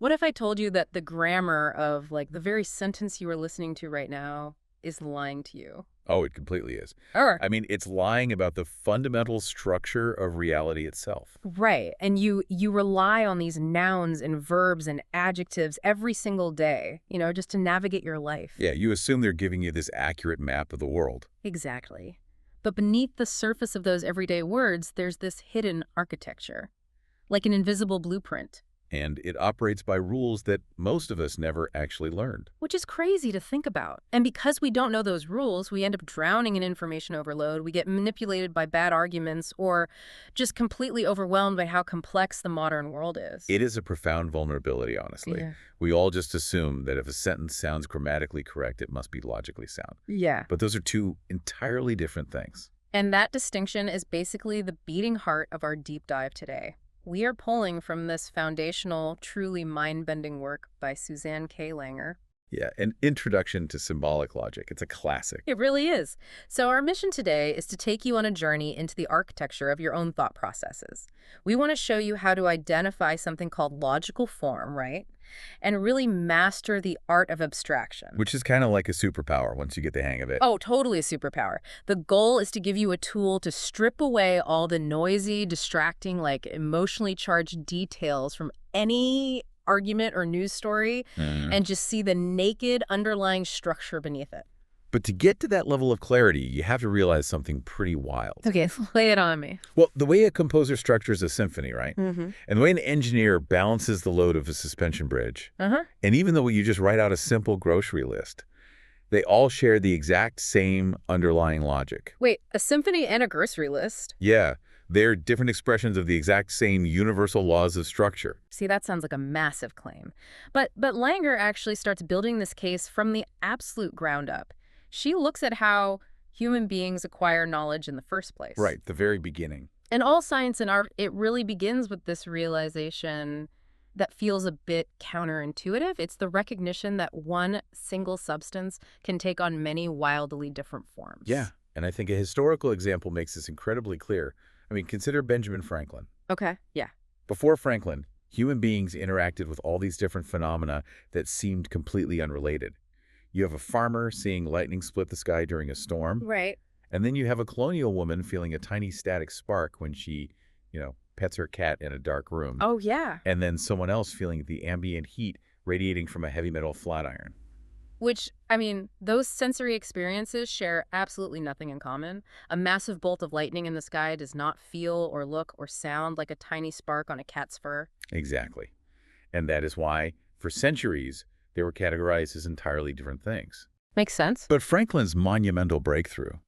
What if I told you that the grammar of, like, the very sentence you are listening to right now is lying to you? Oh, it completely is. Or, I mean, it's lying about the fundamental structure of reality itself. right, and you rely on these nouns and verbs and adjectives every single day, just to navigate your life. Yeah, you assume they're giving you this accurate map of the world. Exactly. But beneath the surface of those everyday words, there's this hidden architecture, like an invisible blueprint. And it operates by rules that most of us never actually learned. Which is crazy to think about. And because we don't know those rules, we end up drowning in information overload. We get manipulated by bad arguments or just completely overwhelmed by how complex the modern world is. It is a profound vulnerability, honestly. Yeah. We all just assume that if a sentence sounds grammatically correct, it must be logically sound. Yeah. But those are two entirely different things. And that distinction is basically the beating heart of our deep dive today. We are pulling from this foundational, truly mind-bending work by Susanne K. Langer. Yeah, an introduction to symbolic logic. It's a classic. It really is. So our mission today is to take you on a journey into the architecture of your own thought processes. We want to show you how to identify something called logical form, right? And really master the art of abstraction. Which is kind of like a superpower once you get the hang of it. Oh, totally a superpower. The goal is to give you a tool to strip away all the noisy, distracting, like emotionally charged details from any argument or news story and just see the naked underlying structure beneath it. But to get to that level of clarity, you have to realize something pretty wild. Okay, lay it on me. Well, the way a composer structures a symphony, right? Mm-hmm. And the way an engineer balances the load of a suspension bridge. Uh-huh. And even though you just write out a simple grocery list, they all share the exact same underlying logic. Wait, a symphony and a grocery list? Yeah, they're different expressions of the exact same universal laws of structure. See, that sounds like a massive claim. But Langer actually starts building this case from the absolute ground up. She looks at how human beings acquire knowledge in the first place. Right, the very beginning. In all science and art, it really begins with this realization that feels a bit counterintuitive. It's the recognition that one single substance can take on many wildly different forms. Yeah, and I think a historical example makes this incredibly clear. I mean, consider Benjamin Franklin. Okay, yeah. Before Franklin, human beings interacted with all these different phenomena that seemed completely unrelated. You have a farmer seeing lightning split the sky during a storm. Right. And then you have a colonial woman feeling a tiny static spark when she, pets her cat in a dark room. Oh, yeah. And then someone else feeling the ambient heat radiating from a heavy metal flat iron. Which, I mean, those sensory experiences share absolutely nothing in common. A massive bolt of lightning in the sky does not feel or look or sound like a tiny spark on a cat's fur. Exactly. And that is why, for centuries, they were categorized as entirely different things. Makes sense. But Franklin's monumental breakthrough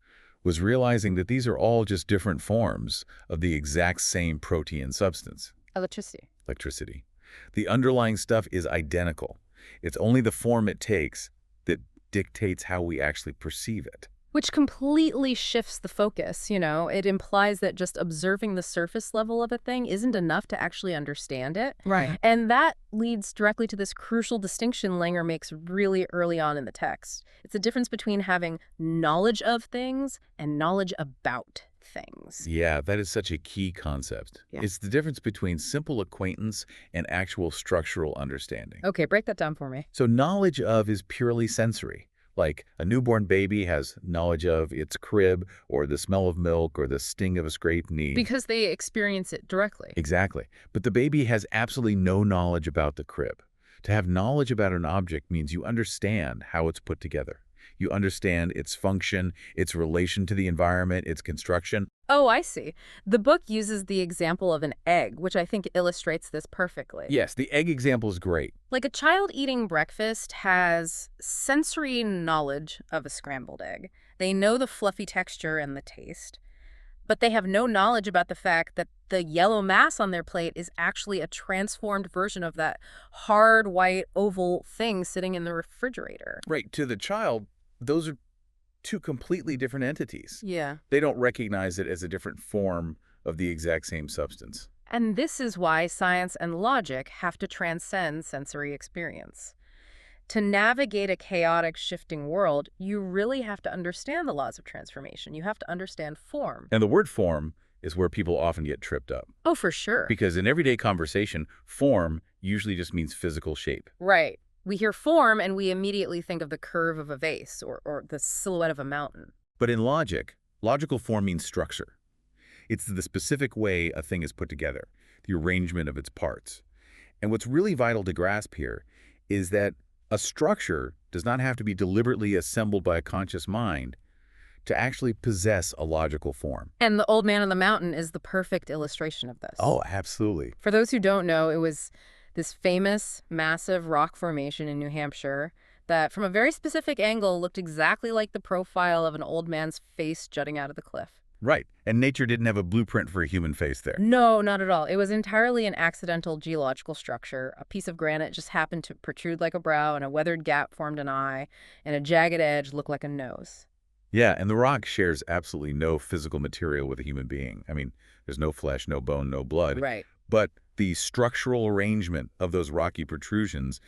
was realizing that these are all just different forms of the exact same protein substance, Electricity. The underlying stuff is identical. It's only the form it takes that dictates how we actually perceive it. Which completely shifts the focus, It implies that just observing the surface level of a thing isn't enough to actually understand it. Right. And that leads directly to this crucial distinction Langer makes really early on in the text. It's the difference between having knowledge of things and knowledge about things. Yeah, that is such a key concept. Yeah. It's the difference between simple acquaintance and actual structural understanding. Okay, break that down for me. So knowledge of is purely sensory. Like a newborn baby has knowledge of its crib or the smell of milk or the sting of a scraped knee. Because they experience it directly. Exactly. But the baby has absolutely no knowledge about the crib. To have knowledge about an object means you understand how it's put together. You understand its function, its relation to the environment, its construction. Oh, I see. The book uses the example of an egg, which I think illustrates this perfectly. Yes, the egg example is great. Like a child eating breakfast has sensory knowledge of a scrambled egg. They know the fluffy texture and the taste. But they have no knowledge about the fact that the yellow mass on their plate is actually a transformed version of that hard, white, oval thing sitting in the refrigerator. Right, to the child, those are two completely different entities. Yeah. They don't recognize it as a different form of the exact same substance. And this is why science and logic have to transcend sensory experience. To navigate a chaotic, shifting world, you really have to understand the laws of transformation. You have to understand form. And the word form is where people often get tripped up. Oh, for sure. Because in everyday conversation, form usually just means physical shape. Right. We hear form and we immediately think of the curve of a vase or the silhouette of a mountain. But in logic, logical form means structure. It's the specific way a thing is put together, the arrangement of its parts. And what's really vital to grasp here is that a structure does not have to be deliberately assembled by a conscious mind to actually possess a logical form. And the Old Man on the Mountain is the perfect illustration of this. Oh, absolutely. For those who don't know, it was this famous, massive rock formation in New Hampshire that, from a very specific angle, looked exactly like the profile of an old man's face jutting out of the cliff. Right. And nature didn't have a blueprint for a human face there. No, not at all. It was entirely an accidental geological structure. A piece of granite just happened to protrude like a brow, and a weathered gap formed an eye, and a jagged edge looked like a nose. Yeah, and the rock shares absolutely no physical material with a human being. I mean, there's no flesh, no bone, no blood. Right. But the structural arrangement of those rocky protrusions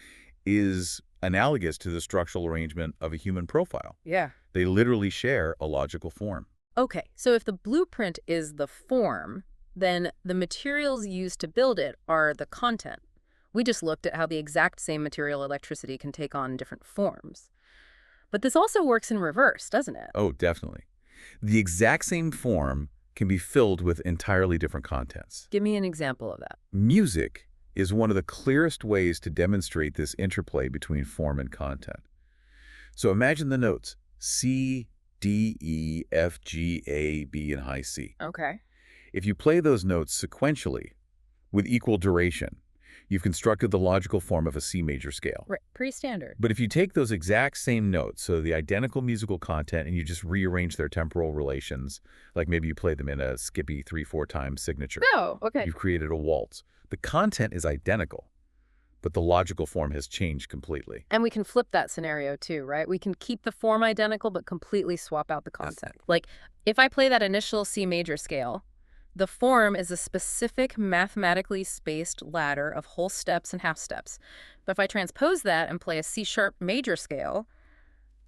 is analogous to the structural arrangement of a human profile. Yeah. They literally share a logical form. Okay, so if the blueprint is the form, then the materials used to build it are the content. We just looked at how the exact same material, electricity, can take on different forms. But this also works in reverse, doesn't it? Oh, definitely. The exact same form can be filled with entirely different contents. Give me an example of that. Music is one of the clearest ways to demonstrate this interplay between form and content. So imagine the notes C, D, E, F, G, A, B, and high C. Okay. If you play those notes sequentially with equal duration, you've constructed the logical form of a C major scale. Right, pretty standard. But if you take those exact same notes, so the identical musical content, and you just rearrange their temporal relations, like maybe you play them in a skippy 3/4 time signature. Oh, okay. You've created a waltz. The content is identical, but the logical form has changed completely. And we can flip that scenario too, right? We can keep the form identical but completely swap out the content. Like, if I play that initial C major scale, the form is a specific mathematically spaced ladder of whole steps and half steps. But if I transpose that and play a C sharp major scale,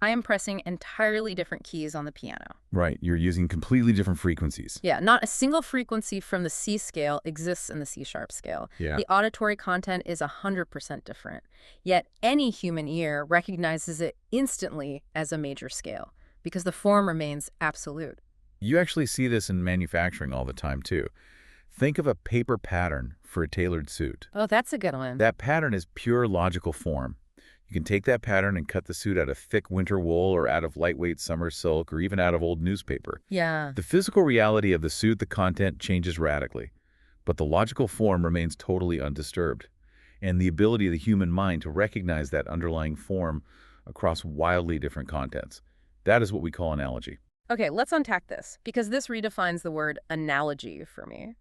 I am pressing entirely different keys on the piano. Right, you're using completely different frequencies. Yeah, not a single frequency from the C scale exists in the C sharp scale. Yeah. The auditory content is 100% different. Yet any human ear recognizes it instantly as a major scale because the form remains absolute. You actually see this in manufacturing all the time, too. Think of a paper pattern for a tailored suit. Oh, that's a good one. That pattern is pure logical form. You can take that pattern and cut the suit out of thick winter wool or out of lightweight summer silk or even out of old newspaper. Yeah. The physical reality of the suit, the content, changes radically, but the logical form remains totally undisturbed. And the ability of the human mind to recognize that underlying form across wildly different contents. That is what we call analogy. Okay, let's unpack this, because this redefines the word analogy for me.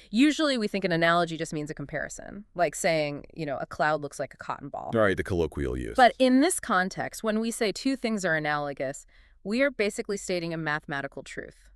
Usually we think an analogy just means a comparison, like saying, a cloud looks like a cotton ball. All right, the colloquial use. But in this context, when we say two things are analogous, we are basically stating a mathematical truth.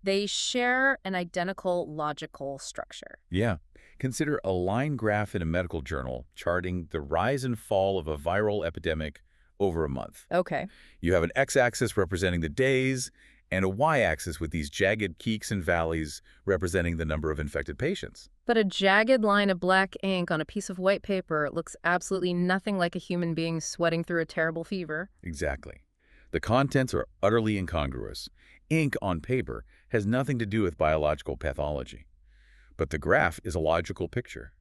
They share an identical logical structure. Yeah. Consider a line graph in a medical journal charting the rise and fall of a viral epidemic over a month. Okay. You have an x-axis representing the days and a y-axis with these jagged peaks and valleys representing the number of infected patients. But a jagged line of black ink on a piece of white paper looks absolutely nothing like a human being sweating through a terrible fever. Exactly. The contents are utterly incongruous. Ink on paper has nothing to do with biological pathology. But the graph is a logical picture.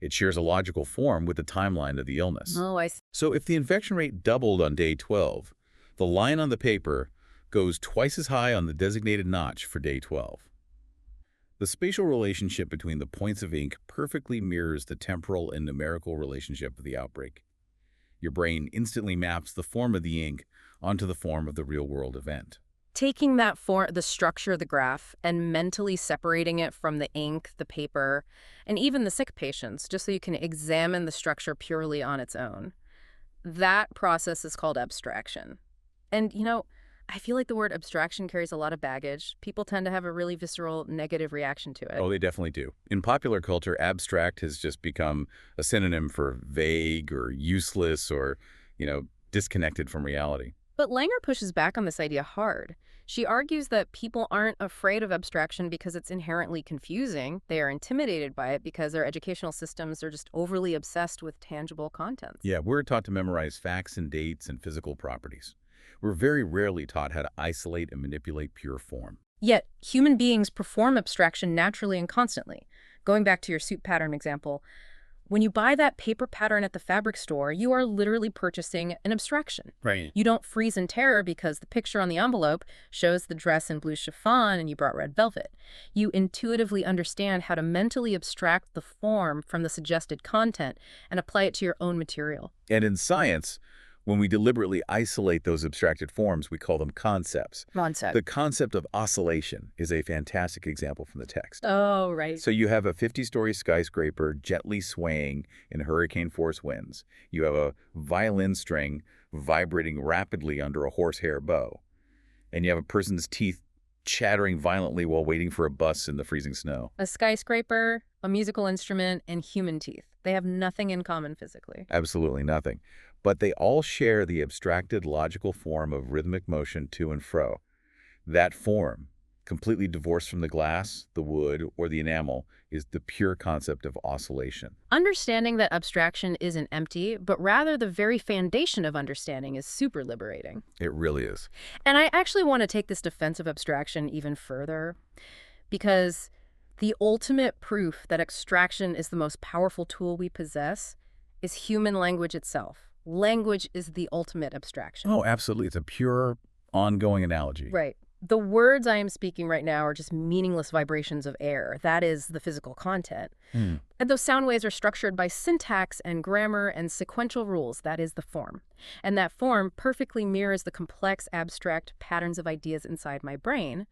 It shares a logical form with the timeline of the illness. Oh, I see. So if the infection rate doubled on day 12, the line on the paper goes twice as high on the designated notch for day 12. The spatial relationship between the points of ink perfectly mirrors the temporal and numerical relationship of the outbreak. Your brain instantly maps the form of the ink onto the form of the real-world event. Taking that the structure of the graph and mentally separating it from the ink, the paper, and even the sick patients, just so you can examine the structure purely on its own. That process is called abstraction. And, I feel like the word abstraction carries a lot of baggage. People tend to have a really visceral, negative reaction to it. Oh, they definitely do. In popular culture, abstract has just become a synonym for vague or useless or, disconnected from reality. But Langer pushes back on this idea hard. She argues that people aren't afraid of abstraction because it's inherently confusing. They are intimidated by it because their educational systems are just overly obsessed with tangible contents. Yeah, we're taught to memorize facts and dates and physical properties. We're very rarely taught how to isolate and manipulate pure form. Yet, human beings perform abstraction naturally and constantly. Going back to your suit pattern example, when you buy that paper pattern at the fabric store, you are literally purchasing an abstraction. Right. You don't freeze in terror because the picture on the envelope shows the dress in blue chiffon and you brought red velvet. You intuitively understand how to mentally abstract the form from the suggested content and apply it to your own material. And in science, when we deliberately isolate those abstracted forms, we call them concepts. Concept. The concept of oscillation is a fantastic example from the text. Oh, right. So you have a 50-story skyscraper gently swaying in hurricane-force winds. You have a violin string vibrating rapidly under a horsehair bow. And you have a person's teeth chattering violently while waiting for a bus in the freezing snow. A skyscraper, a musical instrument, and human teeth. They have nothing in common physically. Absolutely nothing. But they all share the abstracted logical form of rhythmic motion to and fro. That form, completely divorced from the glass, the wood, or the enamel, is the pure concept of oscillation. Understanding that abstraction isn't empty, but rather the very foundation of understanding is super liberating. It really is. And I actually want to take this defense of abstraction even further, because the ultimate proof that abstraction is the most powerful tool we possess is human language itself. Language is the ultimate abstraction. Oh, absolutely. It's a pure, ongoing analogy. Right. The words I am speaking right now are just meaningless vibrations of air. That is the physical content. And those sound waves are structured by syntax and grammar and sequential rules. That is the form. And that form perfectly mirrors the complex, abstract patterns of ideas inside my brain.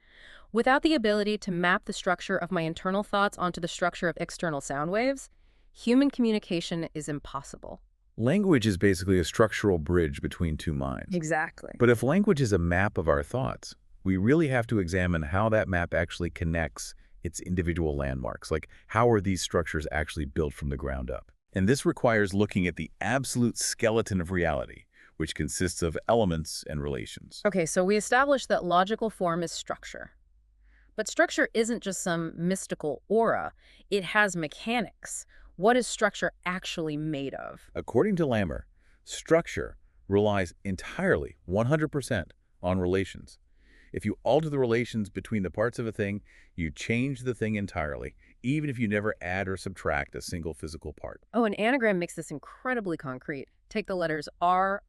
Without the ability to map the structure of my internal thoughts onto the structure of external sound waves, human communication is impossible. Language is basically a structural bridge between two minds. Exactly. But if language is a map of our thoughts, we really have to examine how that map actually connects its individual landmarks. Like, how are these structures actually built from the ground up? And this requires looking at the absolute skeleton of reality, which consists of elements and relations. Okay, so we established that logical form is structure. But structure isn't just some mystical aura. It has mechanics. What is structure actually made of? According to Lammer, structure relies entirely, 100%, on relations. If you alter the relations between the parts of a thing, you change the thing entirely, even if you never add or subtract a single physical part. Oh, an anagram makes this incredibly concrete. Take the letters R-O-N-A-L-D.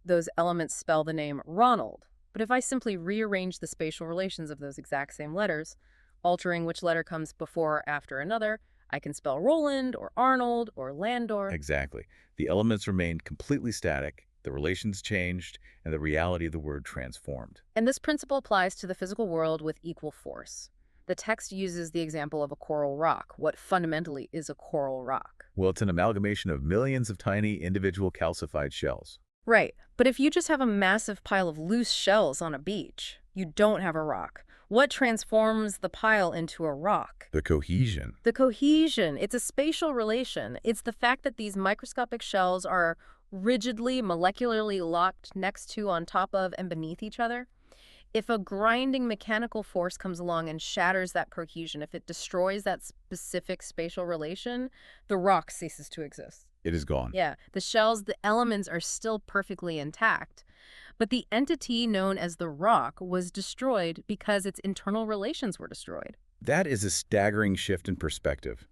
Those elements spell the name Ronald. But if I simply rearrange the spatial relations of those exact same letters, altering which letter comes before or after another, I can spell Roland or Arnold or Landor. Exactly. The elements remained completely static, the relations changed, and the reality of the word transformed. And this principle applies to the physical world with equal force. The text uses the example of a coral rock. What fundamentally is a coral rock? Well, it's an amalgamation of millions of tiny individual calcified shells. Right. But if you just have a massive pile of loose shells on a beach, you don't have a rock. What transforms the pile into a rock? The cohesion. The cohesion. It's a spatial relation. It's the fact that these microscopic shells are rigidly, molecularly locked next to, on top of, and beneath each other. If a grinding mechanical force comes along and shatters that cohesion, if it destroys that specific spatial relation, the rock ceases to exist. It is gone. Yeah, the shells, the elements are still perfectly intact. But the entity known as the rock was destroyed because its internal relations were destroyed. That is a staggering shift in perspective.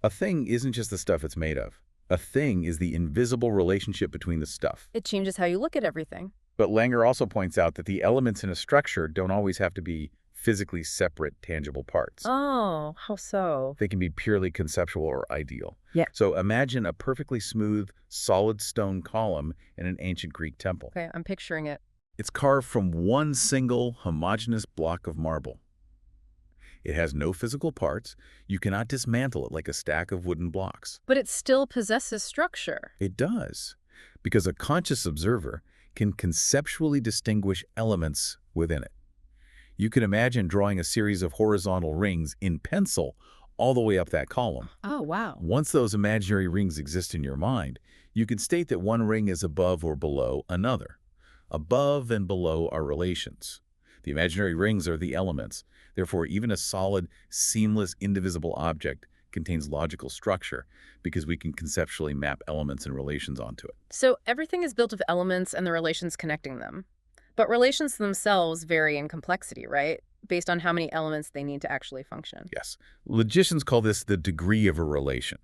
A thing isn't just the stuff it's made of. A thing is the invisible relationship between the stuff. It changes how you look at everything. But Langer also points out that the elements in a structure don't always have to be physically separate, tangible parts. Oh, how so? They can be purely conceptual or ideal. Yeah. So imagine a perfectly smooth, solid stone column in an ancient Greek temple. Okay, I'm picturing it. It's carved from one single, homogeneous block of marble. It has no physical parts. You cannot dismantle it like a stack of wooden blocks. But it still possesses structure. It does, because a conscious observer can conceptually distinguish elements within it. You can imagine drawing a series of horizontal rings in pencil all the way up that column. Oh, wow. Once those imaginary rings exist in your mind, you can state that one ring is above or below another. Above and below are relations. The imaginary rings are the elements. Therefore, even a solid, seamless, indivisible object contains logical structure because we can conceptually map elements and relations onto it. So everything is built of elements and the relations connecting them. But relations themselves vary in complexity, right? Based on how many elements they need to actually function. Yes. Logicians call this the degree of a relation,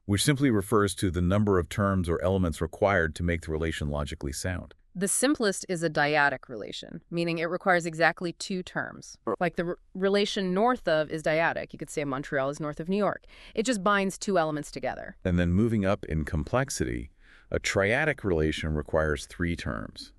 which simply refers to the number of terms or elements required to make the relation logically sound. The simplest is a dyadic relation, meaning it requires exactly two terms. Like the relation north of is dyadic. You could say Montreal is north of New York. It just binds two elements together. And then moving up in complexity, a triadic relation requires three terms.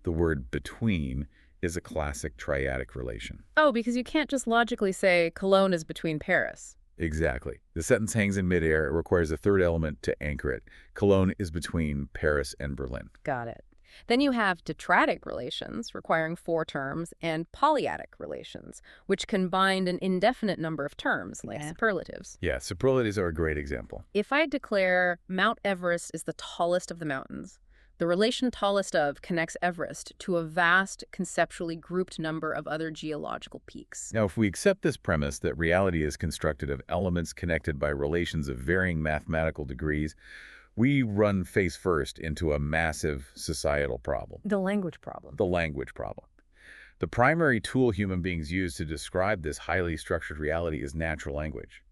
The word between is a classic triadic relation. Oh, because you can't just logically say Cologne is between Paris. Exactly. The sentence hangs in midair. It requires a third element to anchor it. Cologne is between Paris and Berlin. Got it. Then you have tetradic relations, requiring four terms, and polyadic relations, which combine an indefinite number of terms, like superlatives. Yeah, superlatives are a great example. If I declare Mount Everest is the tallest of the mountains, the relation tallest of connects Everest to a vast, conceptually grouped number of other geological peaks. Now, if we accept this premise that reality is constructed of elements connected by relations of varying mathematical degrees, we run face first into a massive societal problem. The language problem. The language problem. The primary tool human beings use to describe this highly structured reality is natural language.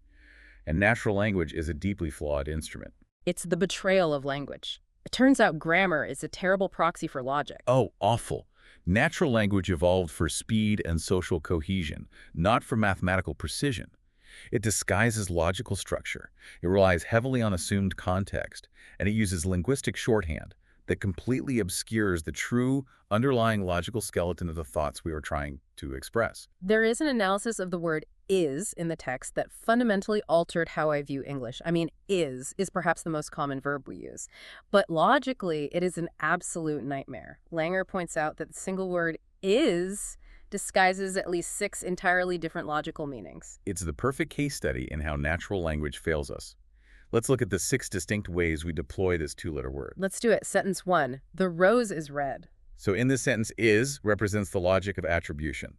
And natural language is a deeply flawed instrument. It's the betrayal of language. It turns out grammar is a terrible proxy for logic. Oh, awful. Natural language evolved for speed and social cohesion, not for mathematical precision. It disguises logical structure. It relies heavily on assumed context, and it uses linguistic shorthand that completely obscures the true underlying logical skeleton of the thoughts we are trying to express. There is an analysis of the word is in the text that fundamentally altered how I view English. I mean, is perhaps the most common verb we use. But logically, it is an absolute nightmare. Langer points out that the single word is disguises at least 6 entirely different logical meanings. It's the perfect case study in how natural language fails us. Let's look at the 6 distinct ways we deploy this two-letter word. Let's do it. Sentence 1. The rose is red. So in this sentence, is represents the logic of attribution.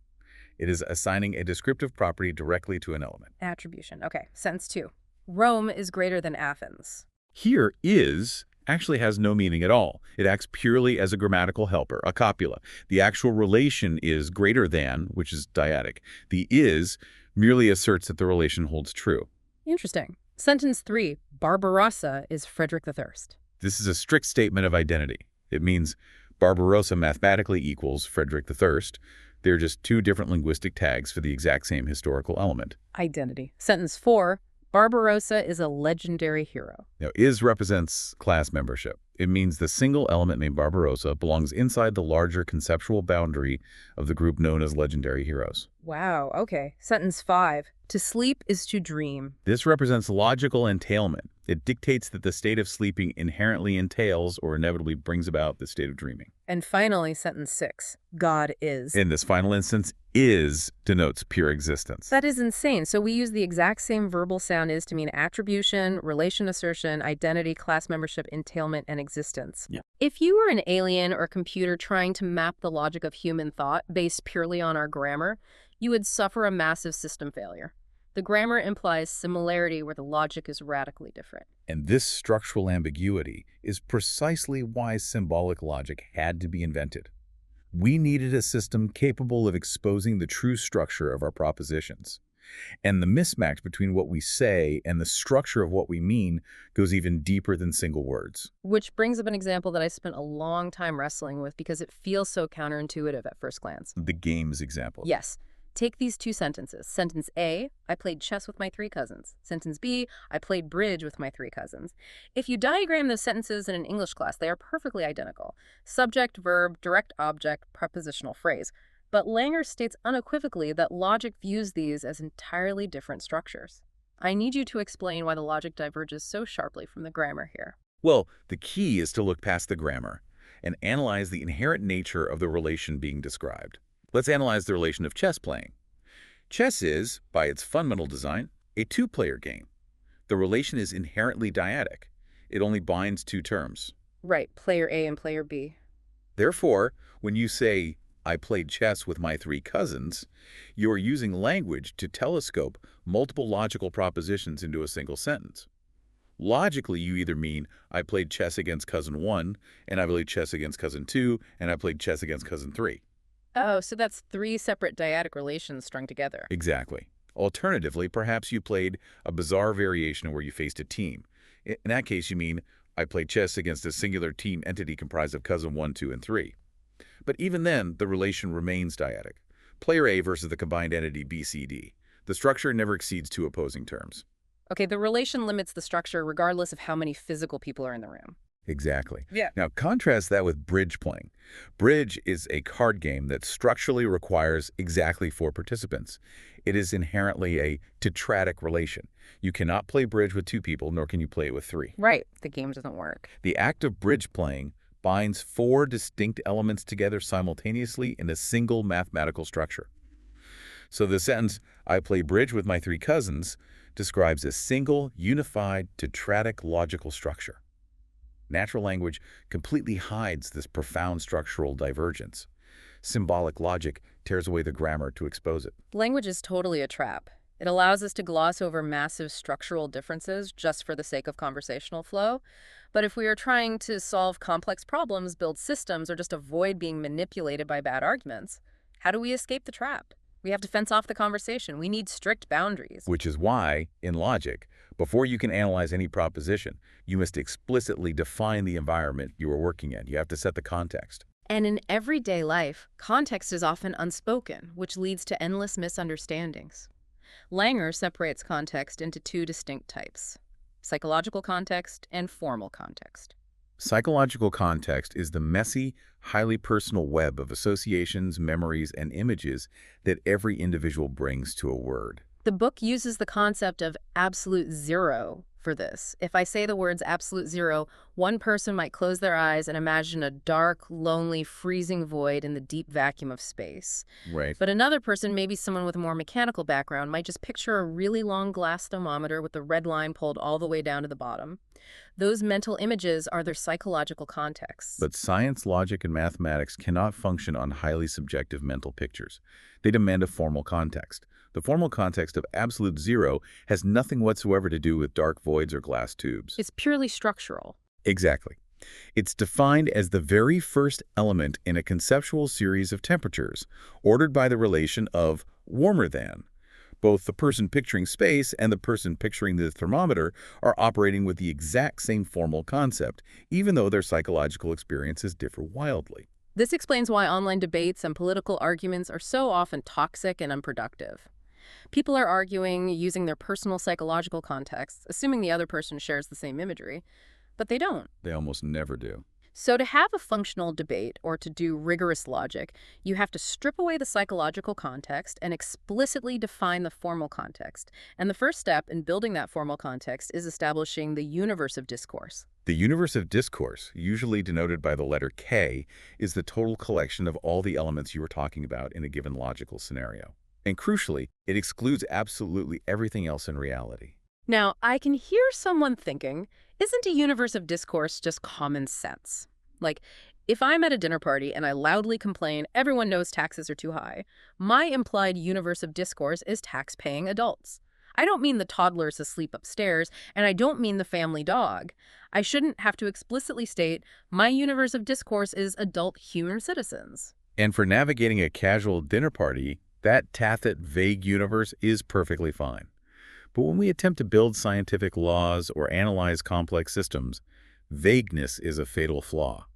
It is assigning a descriptive property directly to an element. Attribution. Okay. Sentence 2. Rome is greater than Athens. Here, is actually has no meaning at all. It acts purely as a grammatical helper, a copula. The actual relation is greater than, which is dyadic. The is merely asserts that the relation holds true. Interesting. Sentence 3. Barbarossa is Frederick the Thirst. This is a strict statement of identity. It means Barbarossa mathematically equals Frederick the Thirst. They're just two different linguistic tags for the exact same historical element. Identity. Sentence 4. Barbarossa is a legendary hero. Now, is represents class membership. It means the single element named Barbarossa belongs inside the larger conceptual boundary of the group known as legendary heroes. Wow, okay. Sentence 5. To sleep is to dream. This represents logical entailment. It dictates that the state of sleeping inherently entails or inevitably brings about the state of dreaming. And finally, sentence 6. God is. In this final instance, is denotes pure existence. That is insane. So we use the exact same verbal sound is to mean attribution, relation assertion, identity, class membership, entailment, and existence. Yeah. If you were an alien or computer trying to map the logic of human thought based purely on our grammar, you would suffer a massive system failure. The grammar implies similarity where the logic is radically different. And this structural ambiguity is precisely why symbolic logic had to be invented. We needed a system capable of exposing the true structure of our propositions. And the mismatch between what we say and the structure of what we mean goes even deeper than single words. Which brings up an example that I spent a long time wrestling with because it feels so counterintuitive at first glance. The games example. Yes. Take these two sentences. Sentence A, I played chess with my 3 cousins. Sentence B, I played bridge with my 3 cousins. If you diagram those sentences in an English class, they are perfectly identical. Subject, verb, direct object, prepositional phrase. But Langer states unequivocally that logic views these as entirely different structures. I need you to explain why the logic diverges so sharply from the grammar here. Well, the key is to look past the grammar and analyze the inherent nature of the relation being described. Let's analyze the relation of chess playing. Chess is, by its fundamental design, a two-player game. The relation is inherently dyadic. It only binds two terms. Right, player A and player B. Therefore, when you say, I played chess with my three cousins, you are using language to telescope multiple logical propositions into a single sentence. Logically, you either mean, I played chess against cousin 1, and I played chess against cousin 2, and I played chess against cousin 3. Oh, so that's three separate dyadic relations strung together. Exactly. Alternatively, perhaps you played a bizarre variation where you faced a team. In that case, you mean, I played chess against a singular team entity comprised of cousin 1, 2, and 3. But even then, the relation remains dyadic. Player A versus the combined entity B, C, D. The structure never exceeds two opposing terms. Okay, the relation limits the structure regardless of how many physical people are in the room. Exactly. Yeah. Now, contrast that with bridge playing. Bridge is a card game that structurally requires exactly four participants. It is inherently a tetratic relation. You cannot play bridge with two people, nor can you play it with three. Right, the game doesn't work. The act of bridge playing binds four distinct elements together simultaneously in a single mathematical structure. So the sentence, I play bridge with my three cousins, describes a single, unified, tetratic logical structure. Natural language completely hides this profound structural divergence. Symbolic logic tears away the grammar to expose it. Language is totally a trap. It allows us to gloss over massive structural differences just for the sake of conversational flow. But if we are trying to solve complex problems, build systems, or just avoid being manipulated by bad arguments, how do we escape the trap? We have to fence off the conversation. We need strict boundaries. Which is why, in logic, before you can analyze any proposition, you must explicitly define the environment you are working in. You have to set the context. And in everyday life, context is often unspoken, which leads to endless misunderstandings. Langer separates context into two distinct types: psychological context and formal context. Psychological context is the messy, highly personal web of associations, memories, and images that every individual brings to a word. The book uses the concept of absolute zero for this. If I say the words absolute zero, one person might close their eyes and imagine a dark, lonely, freezing void in the deep vacuum of space. Right. But another person, maybe someone with a more mechanical background, might just picture a really long glass thermometer with the red line pulled all the way down to the bottom. Those mental images are their psychological contexts. But science, logic, and mathematics cannot function on highly subjective mental pictures. They demand a formal context. The formal context of absolute zero has nothing whatsoever to do with dark voids or glass tubes. It's purely structural. Exactly. It's defined as the very first element in a conceptual series of temperatures, ordered by the relation of warmer than. Both the person picturing space and the person picturing the thermometer are operating with the exact same formal concept, even though their psychological experiences differ wildly. This explains why online debates and political arguments are so often toxic and unproductive. People are arguing using their personal psychological contexts, assuming the other person shares the same imagery, but they don't. They almost never do. So to have a functional debate or to do rigorous logic, you have to strip away the psychological context and explicitly define the formal context. And the first step in building that formal context is establishing the universe of discourse. The universe of discourse, usually denoted by the letter K, is the total collection of all the elements you were talking about in a given logical scenario. And crucially, it excludes absolutely everything else in reality. Now, I can hear someone thinking, isn't a universe of discourse just common sense? Like, if I'm at a dinner party and I loudly complain everyone knows taxes are too high, my implied universe of discourse is tax-paying adults. I don't mean the toddlers asleep upstairs, and I don't mean the family dog. I shouldn't have to explicitly state my universe of discourse is adult human citizens. And for navigating a casual dinner party, that tacit, vague universe is perfectly fine. But when we attempt to build scientific laws or analyze complex systems, vagueness is a fatal flaw.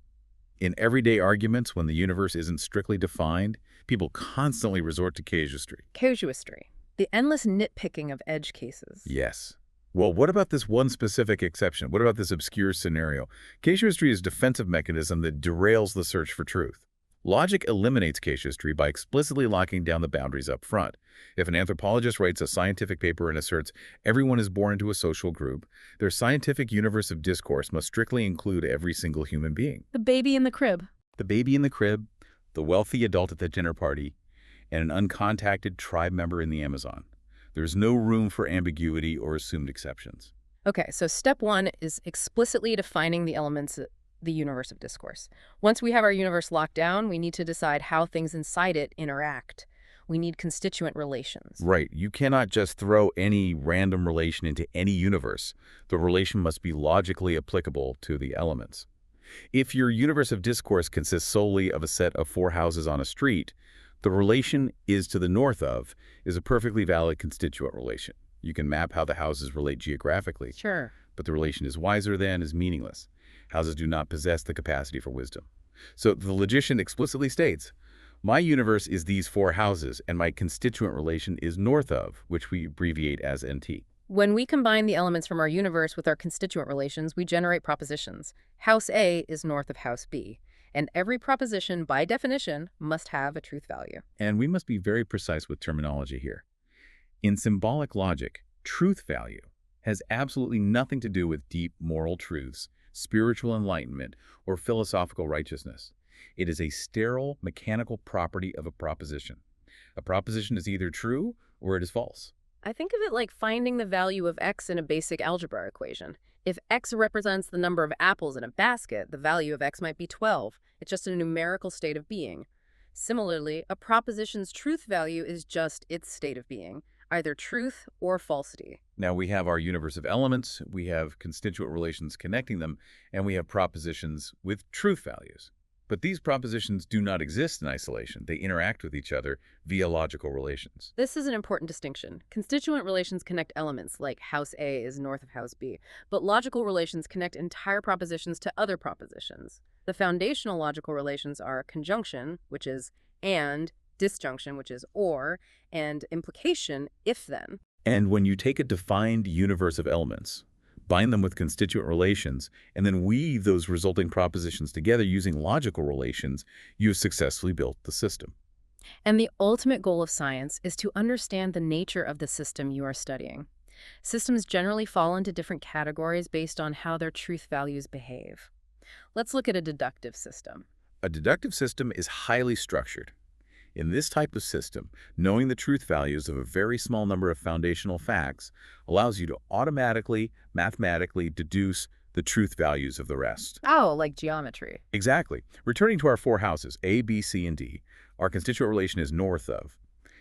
In everyday arguments, when the universe isn't strictly defined, people constantly resort to casuistry. Casuistry, the endless nitpicking of edge cases. Yes. Well, what about this one specific exception? What about this obscure scenario? Casuistry is a defensive mechanism that derails the search for truth. Logic eliminates casuistry by explicitly locking down the boundaries up front. If an anthropologist writes a scientific paper and asserts everyone is born into a social group, their scientific universe of discourse must strictly include every single human being. The baby in the crib. The baby in the crib, the wealthy adult at the dinner party, and an uncontacted tribe member in the Amazon. There's no room for ambiguity or assumed exceptions. Okay, so step one is explicitly defining the elements the universe of discourse. Once we have our universe locked down, we need to decide how things inside it interact. We need constituent relations. Right. You cannot just throw any random relation into any universe. The relation must be logically applicable to the elements. If your universe of discourse consists solely of a set of four houses on a street, the relation is to the north of is a perfectly valid constituent relation. You can map how the houses relate geographically, Sure. but the relation is wiser than is meaningless. Houses do not possess the capacity for wisdom. So the logician explicitly states, my universe is these four houses, and my constituent relation is north of, which we abbreviate as NT. When we combine the elements from our universe with our constituent relations, we generate propositions. House A is north of House B, and every proposition, by definition, must have a truth value. And we must be very precise with terminology here. In symbolic logic, truth value has absolutely nothing to do with deep moral truths, spiritual enlightenment, or philosophical righteousness. It is a sterile, mechanical property of a proposition. A proposition is either true or it is false. I think of it like finding the value of x in a basic algebra equation. If x represents the number of apples in a basket, the value of x might be 12. It's just a numerical state of being. Similarly, a proposition's truth value is just its state of being, either truth or falsity. Now we have our universe of elements, we have constituent relations connecting them, and we have propositions with truth values. But these propositions do not exist in isolation. They interact with each other via logical relations. This is an important distinction. Constituent relations connect elements, like House A is north of House B, but logical relations connect entire propositions to other propositions. The foundational logical relations are conjunction, which is and, disjunction, which is or, and implication, if-then. And when you take a defined universe of elements, bind them with constituent relations, and then weave those resulting propositions together using logical relations, you've successfully built the system. And the ultimate goal of science is to understand the nature of the system you are studying. Systems generally fall into different categories based on how their truth values behave. Let's look at a deductive system. A deductive system is highly structured. In this type of system, knowing the truth values of a very small number of foundational facts allows you to automatically, mathematically deduce the truth values of the rest. Oh, like geometry. Exactly. Returning to our four houses, A, B, C, and D, our constituent relation is north of.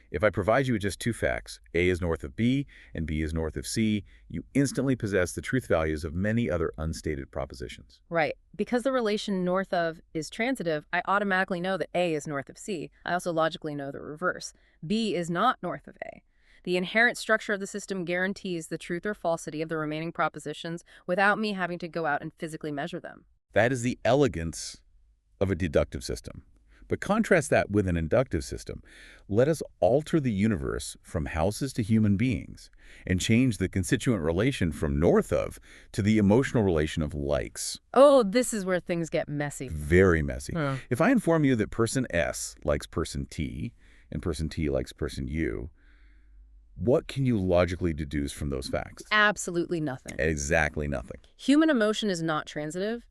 If I provide you with just two facts, A is north of B and B is north of C, you instantly possess the truth values of many other unstated propositions. Right. Because the relation north of is transitive, I automatically know that A is north of C. I also logically know the reverse. B is not north of A. The inherent structure of the system guarantees the truth or falsity of the remaining propositions without me having to go out and physically measure them. That is the elegance of a deductive system. But contrast that with an inductive system. Let us alter the universe from houses to human beings and change the constituent relation from north of to the emotional relation of likes. Oh, this is where things get messy. Very messy. Huh. If I inform you that person S likes person T and person T likes person U, what can you logically deduce from those facts? Absolutely nothing. Exactly nothing. Human emotion is not transitive.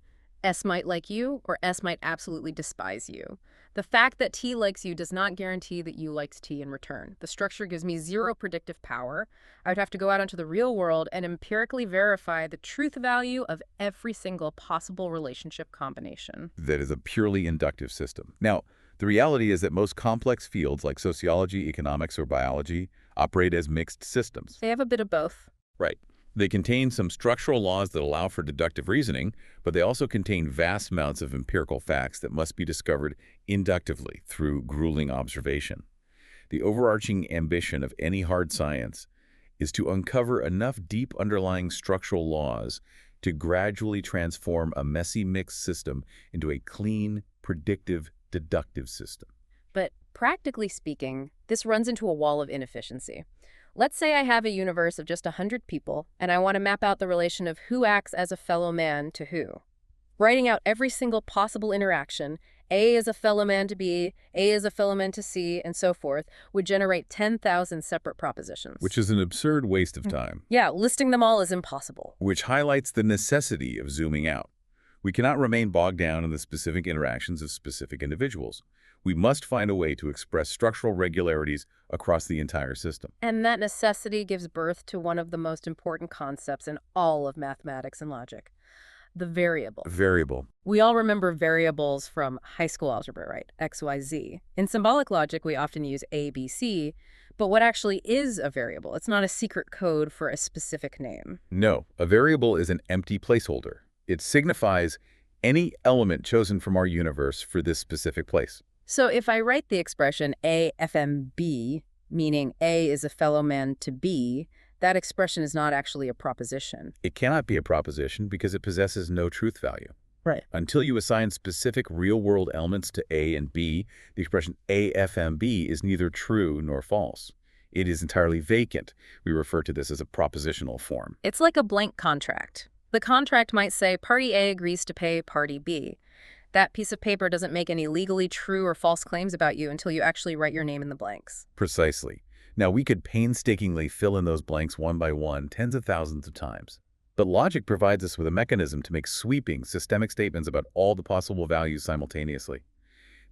S might like you, or S might absolutely despise you. The fact that T likes you does not guarantee that you likes T in return. The structure gives me zero predictive power. I would have to go out into the real world and empirically verify the truth value of every single possible relationship combination. That is a purely inductive system. Now, the reality is that most complex fields like sociology, economics, or biology operate as mixed systems. They have a bit of both. Right. They contain some structural laws that allow for deductive reasoning, but they also contain vast amounts of empirical facts that must be discovered inductively through grueling observation. The overarching ambition of any hard science is to uncover enough deep underlying structural laws to gradually transform a messy mixed system into a clean, predictive, deductive system. But practically speaking, this runs into a wall of inefficiency. Let's say I have a universe of just 100 people, and I want to map out the relation of who acts as a fellow man to who. Writing out every single possible interaction, A is a fellow man to B, A is a fellow man to C, and so forth, would generate 10,000 separate propositions. Which is an absurd waste of time. Yeah, listing them all is impossible. Which highlights the necessity of zooming out. We cannot remain bogged down in the specific interactions of specific individuals. We must find a way to express structural regularities across the entire system. And that necessity gives birth to one of the most important concepts in all of mathematics and logic. The variable. Variable. We all remember variables from high school algebra, right? X, Y, Z. In symbolic logic, we often use A, B, C, but what actually is a variable? It's not a secret code for a specific name. No, a variable is an empty placeholder. It signifies any element chosen from our universe for this specific place. So if I write the expression A FMB, meaning A is a fellow man to B, that expression is not actually a proposition. It cannot be a proposition because it possesses no truth value. Right. Until you assign specific real-world elements to A and B, the expression AFMB is neither true nor false. It is entirely vacant. We refer to this as a propositional form. It's like a blank contract. The contract might say party A agrees to pay party B. That piece of paper doesn't make any legally true or false claims about you until you actually write your name in the blanks. Precisely. Now, we could painstakingly fill in those blanks one by one, tens of thousands of times. But logic provides us with a mechanism to make sweeping, systemic statements about all the possible values simultaneously.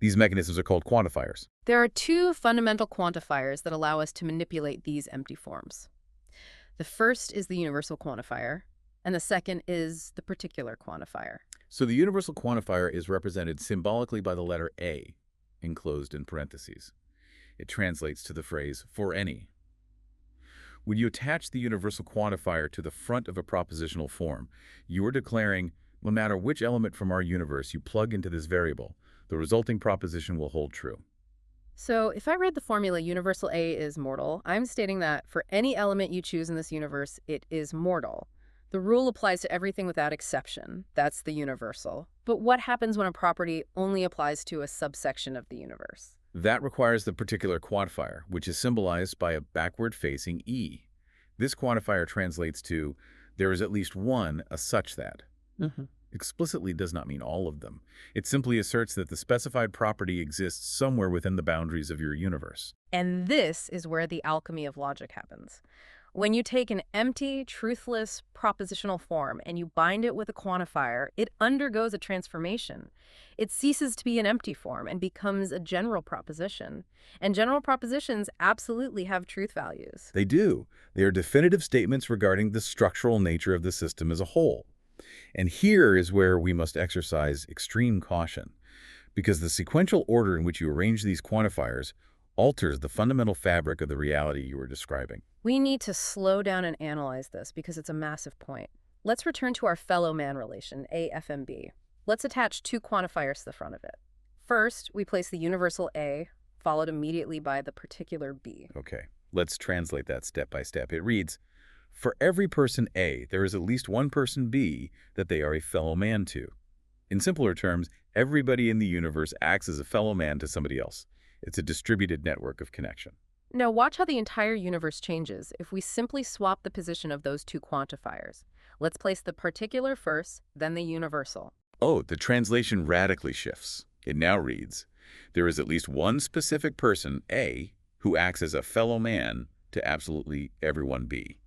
These mechanisms are called quantifiers. There are two fundamental quantifiers that allow us to manipulate these empty forms. The first is the universal quantifier, and the second is the particular quantifier. So the universal quantifier is represented symbolically by the letter A, enclosed in parentheses. It translates to the phrase, for any. When you attach the universal quantifier to the front of a propositional form, you are declaring, no matter which element from our universe you plug into this variable, the resulting proposition will hold true. So if I read the formula universal A is mortal, I'm stating that for any element you choose in this universe, it is mortal. The rule applies to everything without exception. That's the universal. But what happens when a property only applies to a subsection of the universe? That requires the particular quantifier, which is symbolized by a backward-facing E. This quantifier translates to, there is at least one, a such that. Explicitly does not mean all of them. It simply asserts that the specified property exists somewhere within the boundaries of your universe. And this is where the alchemy of logic happens. When you take an empty, truthless, propositional form and you bind it with a quantifier, it undergoes a transformation. It ceases to be an empty form and becomes a general proposition. And general propositions absolutely have truth values. They do. They are definitive statements regarding the structural nature of the system as a whole. And here is where we must exercise extreme caution, because the sequential order in which you arrange these quantifiers alters the fundamental fabric of the reality you are describing. We need to slow down and analyze this because it's a massive point. Let's return to our fellow man relation, A, F, and B. Let's attach two quantifiers to the front of it. First, we place the universal A, followed immediately by the particular B. Okay, let's translate that step by step. It reads, for every person A, there is at least one person B that they are a fellow man to. In simpler terms, everybody in the universe acts as a fellow man to somebody else. It's a distributed network of connection. Now watch how the entire universe changes if we simply swap the position of those two quantifiers. Let's place the particular first, then the universal. Oh, the translation radically shifts. It now reads, there is at least one specific person, A, who acts as a fellow man to absolutely everyone B.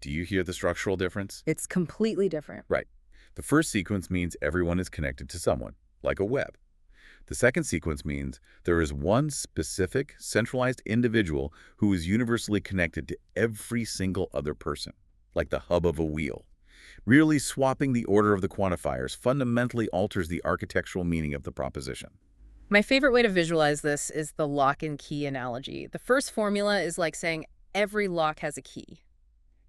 Do you hear the structural difference? It's completely different. Right. The first sequence means everyone is connected to someone, like a web. The second sequence means there is one specific, centralized individual who is universally connected to every single other person, like the hub of a wheel. Merely swapping the order of the quantifiers fundamentally alters the architectural meaning of the proposition. My favorite way to visualize this is the lock and key analogy. The first formula is like saying every lock has a key.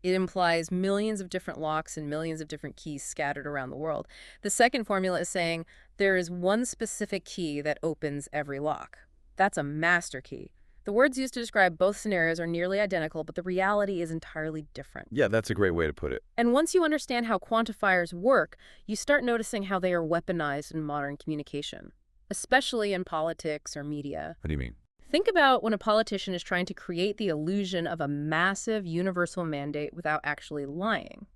It implies millions of different locks and millions of different keys scattered around the world. The second formula is saying there is one specific key that opens every lock. That's a master key. The words used to describe both scenarios are nearly identical, but the reality is entirely different. Yeah, that's a great way to put it. And once you understand how quantifiers work, you start noticing how they are weaponized in modern communication, especially in politics or media. What do you mean? Think about when a politician is trying to create the illusion of a massive universal mandate without actually lying.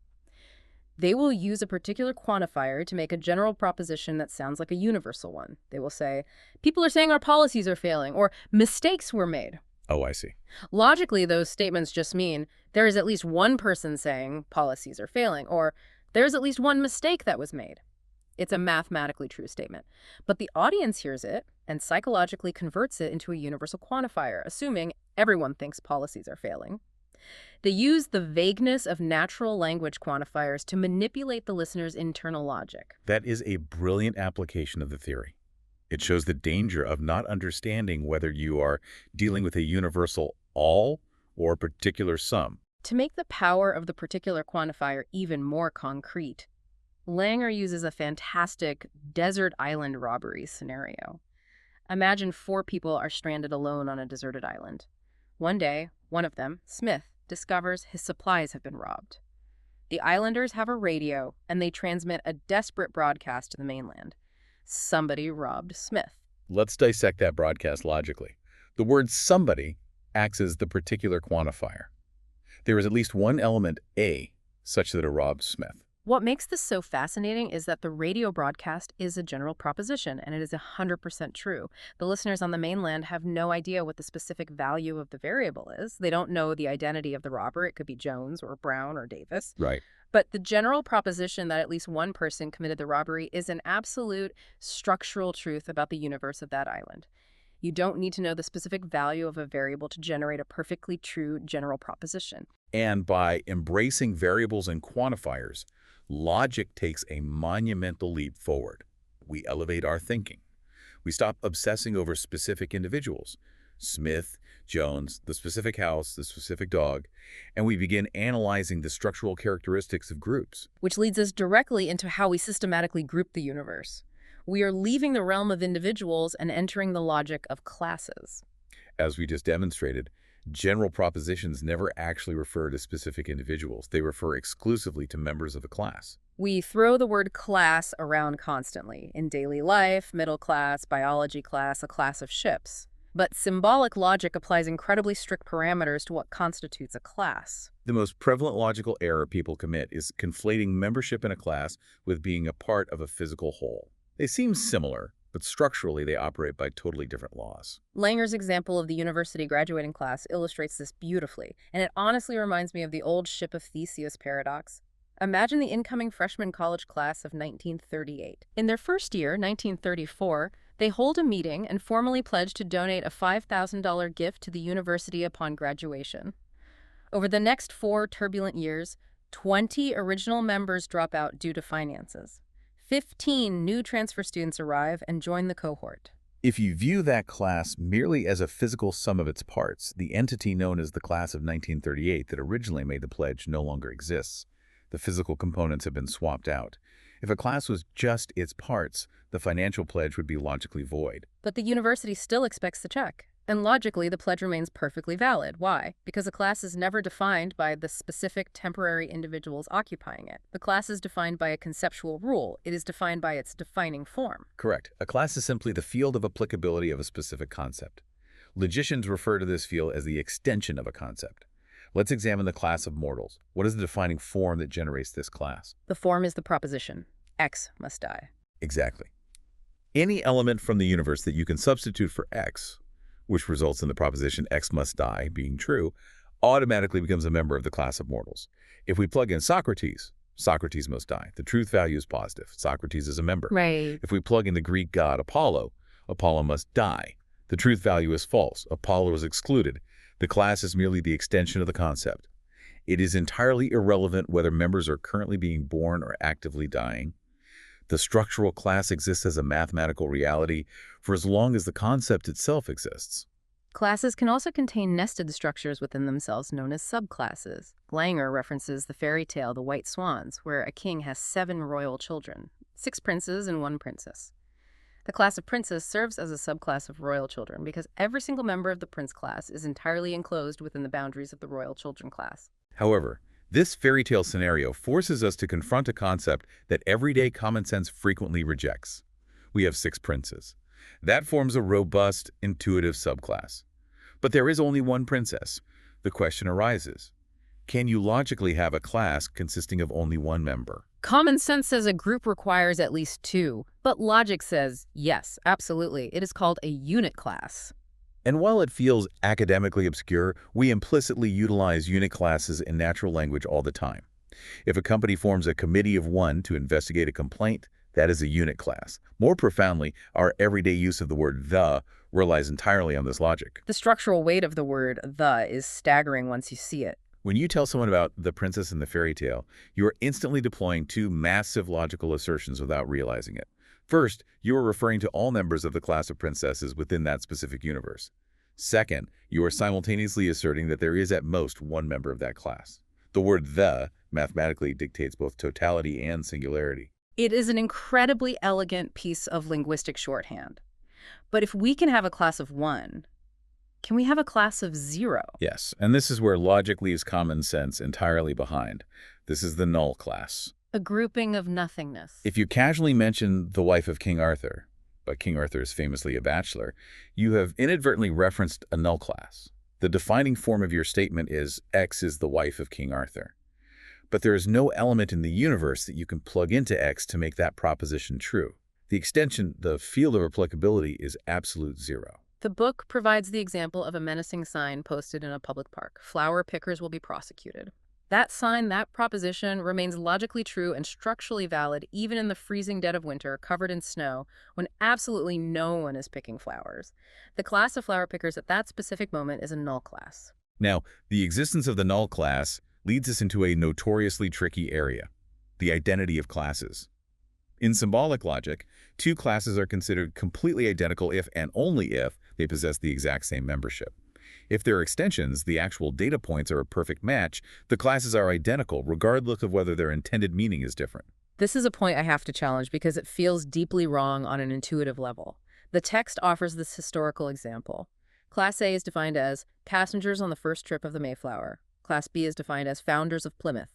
They will use a particular quantifier to make a general proposition that sounds like a universal one. They will say, people are saying our policies are failing, or mistakes were made. Oh, I see. Logically, those statements just mean there is at least one person saying policies are failing, or there's at least one mistake that was made. It's a mathematically true statement. But the audience hears it and psychologically converts it into a universal quantifier, assuming everyone thinks policies are failing. They use the vagueness of natural language quantifiers to manipulate the listener's internal logic. That is a brilliant application of the theory. It shows the danger of not understanding whether you are dealing with a universal all or a particular some. To make the power of the particular quantifier even more concrete, Langer uses a fantastic desert island robbery scenario. Imagine 4 people are stranded alone on a deserted island. One day, one of them, Smith, discovers his supplies have been robbed. The islanders have a radio, and they transmit a desperate broadcast to the mainland. Somebody robbed Smith. Let's dissect that broadcast logically. The word somebody acts as the particular quantifier. There is at least one element, A, such that it robs Smith. What makes this so fascinating is that the radio broadcast is a general proposition, and it is 100% true. The listeners on the mainland have no idea what the specific value of the variable is. They don't know the identity of the robber. It could be Jones or Brown or Davis. Right. But the general proposition that at least one person committed the robbery is an absolute structural truth about the universe of that island. You don't need to know the specific value of a variable to generate a perfectly true general proposition. And by embracing variables and quantifiers, logic takes a monumental leap forward. We elevate our thinking. We stop obsessing over specific individuals, Smith, Jones, the specific house, the specific dog, and we begin analyzing the structural characteristics of groups. Which leads us directly into how we systematically group the universe. We are leaving the realm of individuals and entering the logic of classes. As we just demonstrated, general propositions never actually refer to specific individuals. They refer exclusively to members of a class. We throw the word class around constantly. In daily life, middle class, biology class, a class of ships. But symbolic logic applies incredibly strict parameters to what constitutes a class. The most prevalent logical error people commit is conflating membership in a class with being a part of a physical whole. They seem similar, but structurally they operate by totally different laws. Langer's example of the university graduating class illustrates this beautifully, and it honestly reminds me of the old Ship of Theseus paradox. Imagine the incoming freshman college class of 1938. In their first year, 1934, they hold a meeting and formally pledge to donate a $5,000 gift to the university upon graduation. Over the next 4 turbulent years, 20 original members drop out due to finances. 15 new transfer students arrive and join the cohort. If you view that class merely as a physical sum of its parts, the entity known as the class of 1938 that originally made the pledge no longer exists. The physical components have been swapped out. If a class was just its parts, the financial pledge would be logically void. But the university still expects the check. And logically, the pledge remains perfectly valid. Why? Because a class is never defined by the specific temporary individuals occupying it. The class is defined by a conceptual rule. It is defined by its defining form. Correct. A class is simply the field of applicability of a specific concept. Logicians refer to this field as the extension of a concept. Let's examine the class of mortals. What is the defining form that generates this class? The form is the proposition. X must die. Exactly. Any element from the universe that you can substitute for X, which results in the proposition X must die being true, automatically becomes a member of the class of mortals. If we plug in Socrates, Socrates must die. The truth value is positive. Socrates is a member. Right. If we plug in the Greek god Apollo, Apollo must die. The truth value is false. Apollo is excluded. The class is merely the extension of the concept. It is entirely irrelevant whether members are currently being born or actively dying. The structural class exists as a mathematical reality for as long as the concept itself exists. Classes can also contain nested structures within themselves known as subclasses. Langer references the fairy tale The White Swans, where a king has 7 royal children, 6 princes and 1 princess. The class of princes serves as a subclass of royal children because every single member of the prince class is entirely enclosed within the boundaries of the royal children class. However, this fairy tale scenario forces us to confront a concept that everyday common sense frequently rejects. We have 6 princes. That forms a robust, intuitive subclass. But there is only one princess. The question arises, can you logically have a class consisting of only one member? Common sense says a group requires at least 2, but logic says, yes, absolutely. It is called a unit class. And while it feels academically obscure, we implicitly utilize unit classes in natural language all the time. If a company forms a committee of 1 to investigate a complaint, that is a unit class. More profoundly, our everyday use of the word the relies entirely on this logic. The structural weight of the word the is staggering once you see it. When you tell someone about the princess and the fairy tale, you are instantly deploying two massive logical assertions without realizing it. First, you are referring to all members of the class of princesses within that specific universe. Second, you are simultaneously asserting that there is at most one member of that class. The word "the" mathematically dictates both totality and singularity. It is an incredibly elegant piece of linguistic shorthand. But if we can have a class of one, can we have a class of zero? Yes, and this is where logic leaves common sense entirely behind. This is the null class. A grouping of nothingness. If you casually mention the wife of King Arthur, but King Arthur is famously a bachelor, you have inadvertently referenced a null class. The defining form of your statement is X is the wife of King Arthur. But there is no element in the universe that you can plug into X to make that proposition true. The extension, the field of applicability, is absolute zero. The book provides the example of a menacing sign posted in a public park. Flower pickers will be prosecuted. That sign, that proposition, remains logically true and structurally valid even in the freezing dead of winter, covered in snow, when absolutely no one is picking flowers. The class of flower pickers at that specific moment is a null class. Now, the existence of the null class leads us into a notoriously tricky area, the identity of classes. In symbolic logic, two classes are considered completely identical if and only if they possess the exact same membership. If they're extensions, the actual data points are a perfect match, the classes are identical regardless of whether their intended meaning is different. This is a point I have to challenge because it feels deeply wrong on an intuitive level. The text offers this historical example. Class A is defined as passengers on the first trip of the Mayflower. Class B is defined as founders of Plymouth.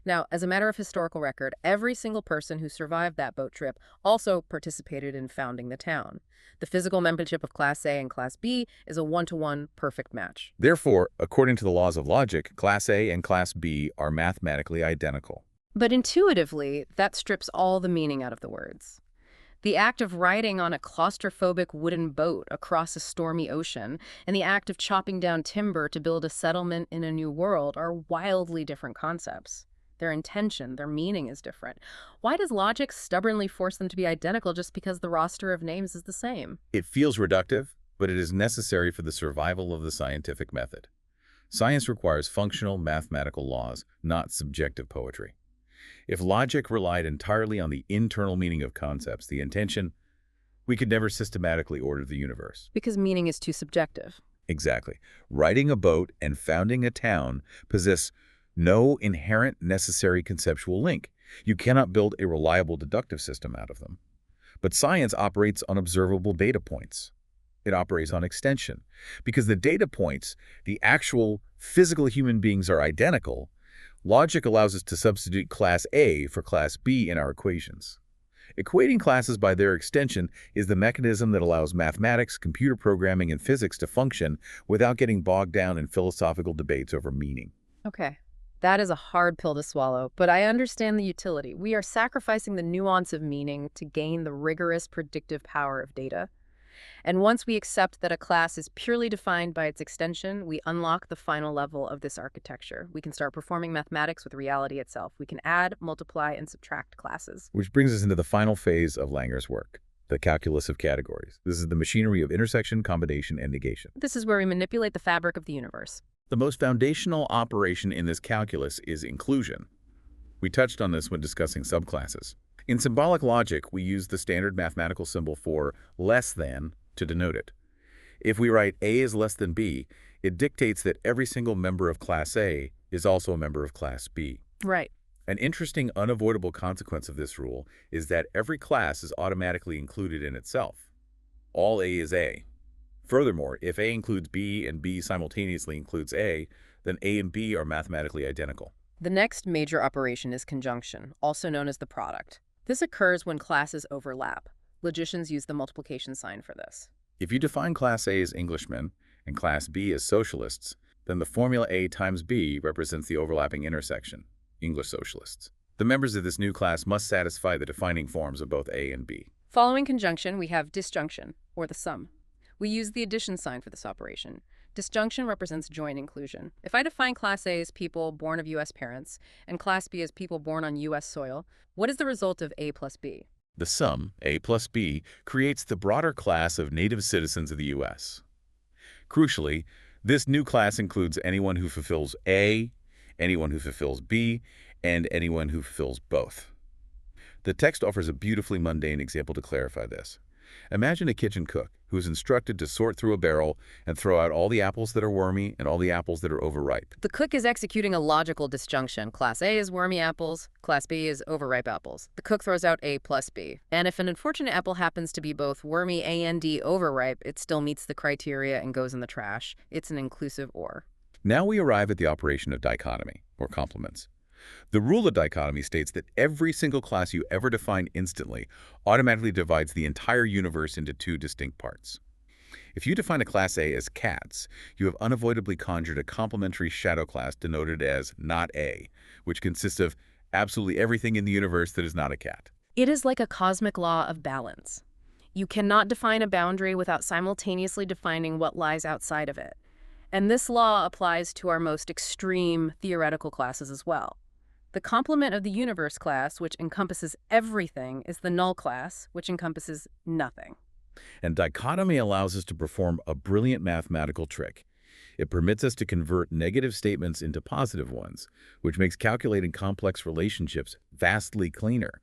Now, as a matter of historical record, every single person who survived that boat trip also participated in founding the town. The physical membership of Class A and Class B is a one-to-one perfect match. Therefore, according to the laws of logic, Class A and Class B are mathematically identical. But intuitively, that strips all the meaning out of the words. The act of riding on a claustrophobic wooden boat across a stormy ocean and the act of chopping down timber to build a settlement in a new world are wildly different concepts. Their intention, their meaning is different. Why does logic stubbornly force them to be identical just because the roster of names is the same? It feels reductive, but it is necessary for the survival of the scientific method. Science requires functional mathematical laws, not subjective poetry. If logic relied entirely on the internal meaning of concepts, the intention, we could never systematically order the universe. Because meaning is too subjective. Exactly. Riding a boat and founding a town possess no inherent necessary conceptual link. You cannot build a reliable deductive system out of them. But science operates on observable data points. It operates on extension. Because the data points, the actual physical human beings, are identical, logic allows us to substitute Class A for Class B in our equations. Equating classes by their extension is the mechanism that allows mathematics, computer programming, and physics to function without getting bogged down in philosophical debates over meaning. Okay. That is a hard pill to swallow, but I understand the utility. We are sacrificing the nuance of meaning to gain the rigorous predictive power of data. And once we accept that a class is purely defined by its extension, we unlock the final level of this architecture. We can start performing mathematics with reality itself. We can add, multiply, and subtract classes. Which brings us into the final phase of Langer's work, the calculus of categories. This is the machinery of intersection, combination, and negation. This is where we manipulate the fabric of the universe. The most foundational operation in this calculus is inclusion. We touched on this when discussing subclasses. In symbolic logic, we use the standard mathematical symbol for less than to denote it. If we write A is less than B, it dictates that every single member of Class A is also a member of Class B. Right. An interesting, unavoidable consequence of this rule is that every class is automatically included in itself. All A is A. Furthermore, if A includes B and B simultaneously includes A, then A and B are mathematically identical. The next major operation is conjunction, also known as the product. This occurs when classes overlap. Logicians use the multiplication sign for this. If you define Class A as Englishmen and Class B as socialists, then the formula A times B represents the overlapping intersection, English socialists. The members of this new class must satisfy the defining forms of both A and B. Following conjunction, we have disjunction, or the sum. We use the addition sign for this operation. Disjunction represents joint inclusion. If I define Class A as people born of U.S. parents and Class B as people born on U.S. soil, what is the result of A plus B? The sum, A plus B, creates the broader class of native citizens of the U.S. Crucially, this new class includes anyone who fulfills A, anyone who fulfills B, and anyone who fulfills both. The text offers a beautifully mundane example to clarify this. Imagine a kitchen cook who is instructed to sort through a barrel and throw out all the apples that are wormy and all the apples that are overripe. The cook is executing a logical disjunction. Class A is wormy apples, Class B is overripe apples. The cook throws out A plus B. And if an unfortunate apple happens to be both wormy and overripe, it still meets the criteria and goes in the trash. It's an inclusive OR. Now we arrive at the operation of dichotomy, or complements. The rule of dichotomy states that every single class you ever define instantly automatically divides the entire universe into two distinct parts. If you define a class A as cats, you have unavoidably conjured a complementary shadow class denoted as not A, which consists of absolutely everything in the universe that is not a cat. It is like a cosmic law of balance. You cannot define a boundary without simultaneously defining what lies outside of it. And this law applies to our most extreme theoretical classes as well. The complement of the universe class, which encompasses everything, is the null class, which encompasses nothing. And dichotomy allows us to perform a brilliant mathematical trick. It permits us to convert negative statements into positive ones, which makes calculating complex relationships vastly cleaner.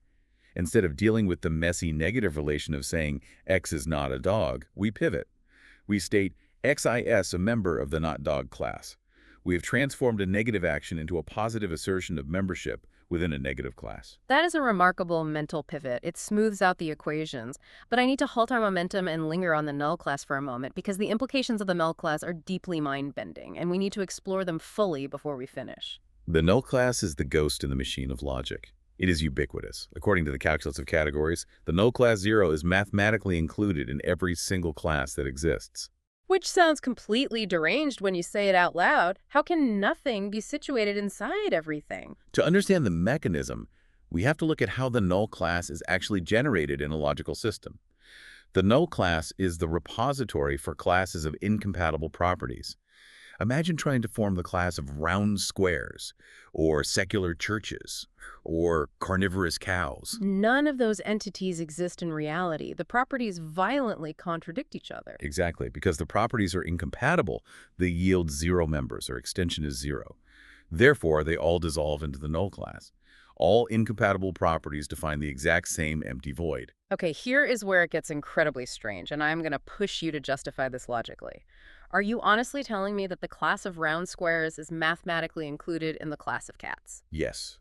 Instead of dealing with the messy negative relation of saying X is not a dog, we pivot. We state XIS a member of the not dog class. We have transformed a negative action into a positive assertion of membership within a negative class. That is a remarkable mental pivot. It smooths out the equations. But I need to halt our momentum and linger on the null class for a moment because the implications of the null class are deeply mind-bending, and we need to explore them fully before we finish. The null class is the ghost in the machine of logic. It is ubiquitous. According to the calculus of categories, the null class 0 is mathematically included in every single class that exists. Which sounds completely deranged when you say it out loud. How can nothing be situated inside everything? To understand the mechanism, we have to look at how the null class is actually generated in a logical system. The null class is the repository for classes of incompatible properties. Imagine trying to form the class of round squares, or secular churches, or carnivorous cows. None of those entities exist in reality. The properties violently contradict each other. Exactly, because the properties are incompatible, they yield 0 members, or extension is 0. Therefore, they all dissolve into the null class. All incompatible properties define the exact same empty void. Okay, here is where it gets incredibly strange, and I'm going to push you to justify this logically. Are you honestly telling me that the class of round squares is mathematically included in the class of cats? Yes,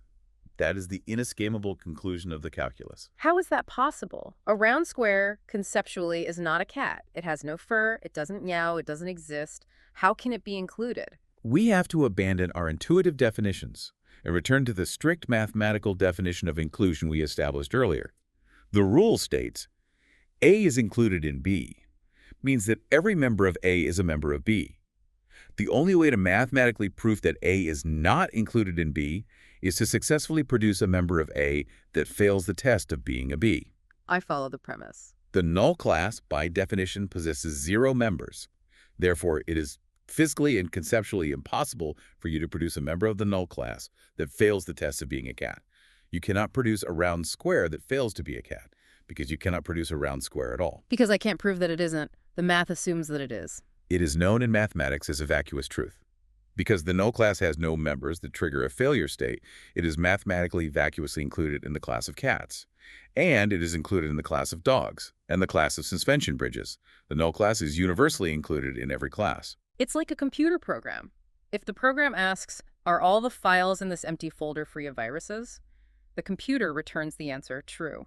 that is the inescapable conclusion of the calculus. How is that possible? A round square, conceptually, is not a cat. It has no fur, it doesn't meow, it doesn't exist. How can it be included? We have to abandon our intuitive definitions and return to the strict mathematical definition of inclusion we established earlier. The rule states, A is included in B, means that every member of A is a member of B. The only way to mathematically prove that A is not included in B is to successfully produce a member of A that fails the test of being a B. I follow the premise. The null class, by definition, possesses 0 members. Therefore, it is physically and conceptually impossible for you to produce a member of the null class that fails the test of being a cat. You cannot produce a round square that fails to be a cat, because you cannot produce a round square at all. Because I can't prove that it isn't. The math assumes that it is. It is known in mathematics as a vacuous truth. Because the null class has no members that trigger a failure state, it is mathematically vacuously included in the class of cats. And it is included in the class of dogs and the class of suspension bridges. The null class is universally included in every class. It's like a computer program. If the program asks, are all the files in this empty folder free of viruses? The computer returns the answer true.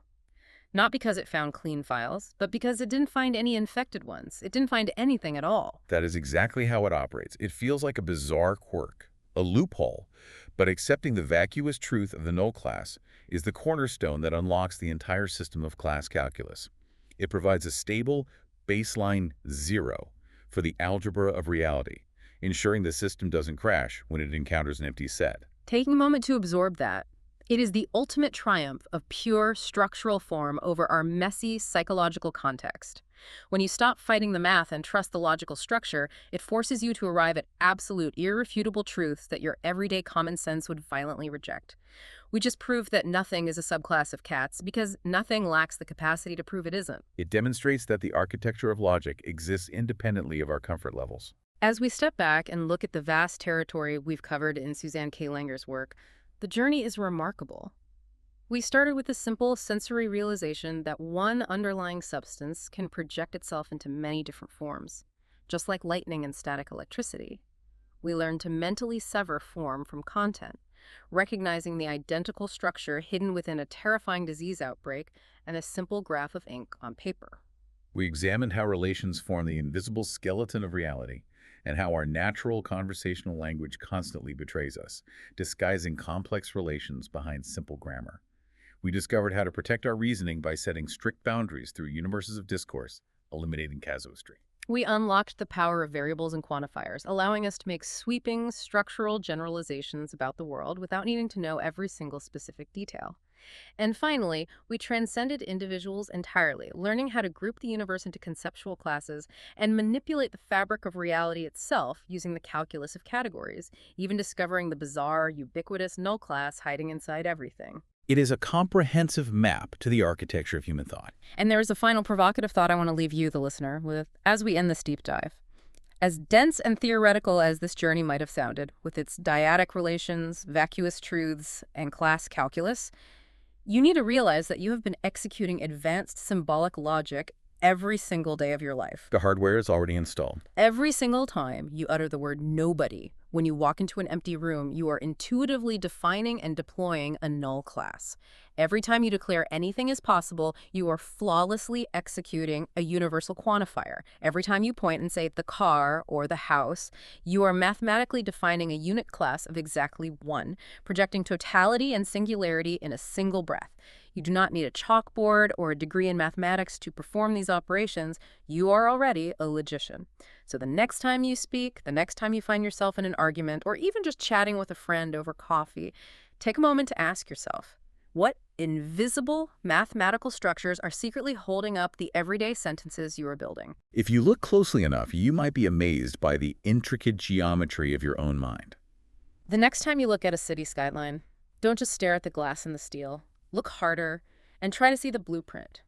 Not because it found clean files, but because it didn't find any infected ones. It didn't find anything at all. That is exactly how it operates. It feels like a bizarre quirk, a loophole, but accepting the vacuous truth of the null class is the cornerstone that unlocks the entire system of class calculus. It provides a stable baseline 0 for the algebra of reality, ensuring the system doesn't crash when it encounters an empty set. Taking a moment to absorb that, it is the ultimate triumph of pure structural form over our messy psychological context. When you stop fighting the math and trust the logical structure, it forces you to arrive at absolute, irrefutable truths that your everyday common sense would violently reject. We just proved that nothing is a subclass of cats because nothing lacks the capacity to prove it isn't. It demonstrates that the architecture of logic exists independently of our comfort levels. As we step back and look at the vast territory we've covered in Suzanne K. Langer's work, the journey is remarkable. We started with the simple sensory realization that one underlying substance can project itself into many different forms, just like lightning and static electricity. We learned to mentally sever form from content, recognizing the identical structure hidden within a terrifying disease outbreak and a simple graph of ink on paper. We examined how relations form the invisible skeleton of reality and how our natural conversational language constantly betrays us, disguising complex relations behind simple grammar. We discovered how to protect our reasoning by setting strict boundaries through universes of discourse, eliminating casuistry. We unlocked the power of variables and quantifiers, allowing us to make sweeping, structural generalizations about the world without needing to know every single specific detail. And finally, we transcended individuals entirely, learning how to group the universe into conceptual classes and manipulate the fabric of reality itself using the calculus of categories, even discovering the bizarre, ubiquitous null class hiding inside everything. It is a comprehensive map to the architecture of human thought. And there's a final provocative thought I want to leave you, the listener, with as we end this deep dive. As dense and theoretical as this journey might have sounded, with its dyadic relations, vacuous truths, and class calculus, you need to realize that you have been executing advanced symbolic logic every single day of your life. The hardware is already installed. Every single time you utter the word nobody, when you walk into an empty room, you are intuitively defining and deploying a null class. Every time you declare anything is possible, you are flawlessly executing a universal quantifier. Every time you point and say the car or the house, you are mathematically defining a unit class of exactly one, projecting totality and singularity in a single breath. You do not need a chalkboard or a degree in mathematics to perform these operations. You are already a logician. So the next time you speak, the next time you find yourself in an argument, or even just chatting with a friend over coffee, take a moment to ask yourself, what invisible mathematical structures are secretly holding up the everyday sentences you are building? If you look closely enough, you might be amazed by the intricate geometry of your own mind. The next time you look at a city skyline, don't just stare at the glass and the steel. Look harder and try to see the blueprint.